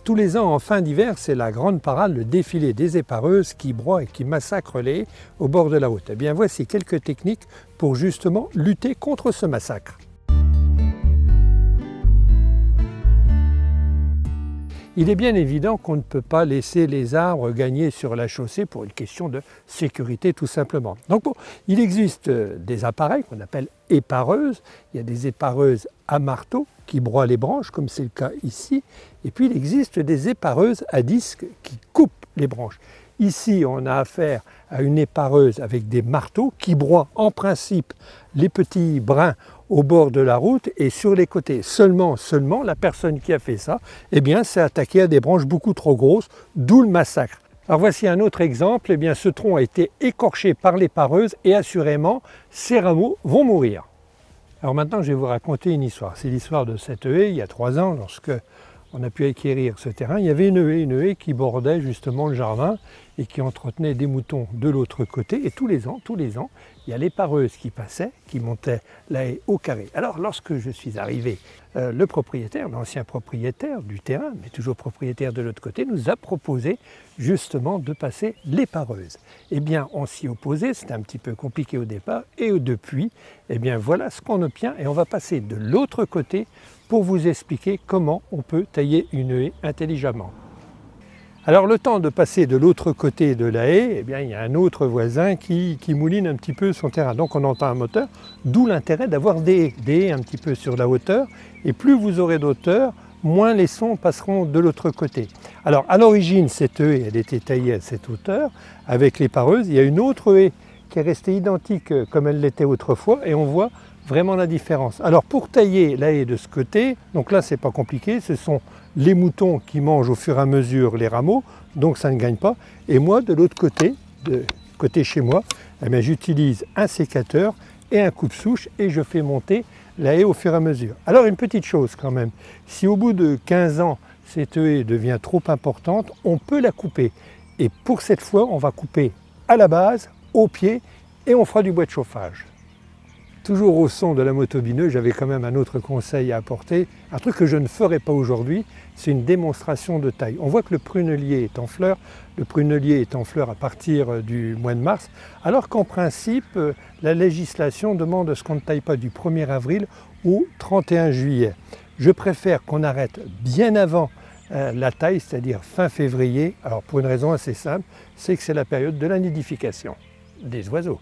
tous les ans, en fin d'hiver, c'est la grande parade, le défilé des épareuses qui broient et qui massacrent les haies au bord de la route. Eh bien, voici quelques techniques pour justement lutter contre ce massacre. Il est bien évident qu'on ne peut pas laisser les arbres gagner sur la chaussée pour une question de sécurité tout simplement. Donc bon, il existe des appareils qu'on appelle épareuses. Il y a des épareuses à marteau qui broient les branches, comme c'est le cas ici. Et puis il existe des épareuses à disque qui coupent les branches. Ici, on a affaire à une épareuse avec des marteaux qui broient en principe les petits brins au bord de la route et sur les côtés. Seulement, la personne qui a fait ça, eh bien, s'est attaquée à des branches beaucoup trop grosses, d'où le massacre. Alors voici un autre exemple, eh bien, ce tronc a été écorché par l'épareuse et assurément, ces rameaux vont mourir. Alors maintenant, je vais vous raconter une histoire. C'est l'histoire de cette haie, il y a 3 ans, lorsque on a pu acquérir ce terrain. Il y avait une haie qui bordait justement le jardin et qui entretenait des moutons de l'autre côté. Et tous les ans, il y a l'épareuse qui passait, qui montait la haie au carré. Alors lorsque je suis arrivé, le propriétaire, l'ancien propriétaire du terrain, mais toujours propriétaire de l'autre côté, nous a proposé justement de passer l'épareuse. Eh bien, on s'y opposait, c'était un petit peu compliqué au départ, et depuis, eh bien voilà ce qu'on obtient, et on va passer de l'autre côté pour vous expliquer comment on peut tailler une haie intelligemment. Alors le temps de passer de l'autre côté de la haie, eh bien, il y a un autre voisin qui mouline un petit peu son terrain. Donc on entend un moteur, d'où l'intérêt d'avoir des haies un petit peu sur la hauteur. Et plus vous aurez d'auteur, moins les sons passeront de l'autre côté. Alors à l'origine, cette haie, elle était taillée à cette hauteur avec l'épareuse. Il y a une autre haie qui est restée identique comme elle l'était autrefois et on voit vraiment la différence. Alors pour tailler la haie de ce côté, donc là c'est pas compliqué, ce sont les moutons qui mangent au fur et à mesure les rameaux, donc ça ne gagne pas. Et moi de l'autre côté, chez moi, eh j'utilise un sécateur et un coupe-souche et je fais monter la haie au fur et à mesure. Alors une petite chose quand même, si au bout de 15 ans cette haie devient trop importante, on peut la couper. Et pour cette fois, on va couper à la base, au pied, et on fera du bois de chauffage. Toujours au son de la motobineuse, j'avais quand même un autre conseil à apporter. Un truc que je ne ferai pas aujourd'hui, c'est une démonstration de taille. On voit que le prunelier est en fleur. Le prunelier est en fleur à partir du mois de mars, alors qu'en principe, la législation demande à ce qu'on ne taille pas du 1er avril au 31 juillet. Je préfère qu'on arrête bien avant la taille, c'est-à-dire fin février. Alors pour une raison assez simple, c'est que c'est la période de la nidification des oiseaux.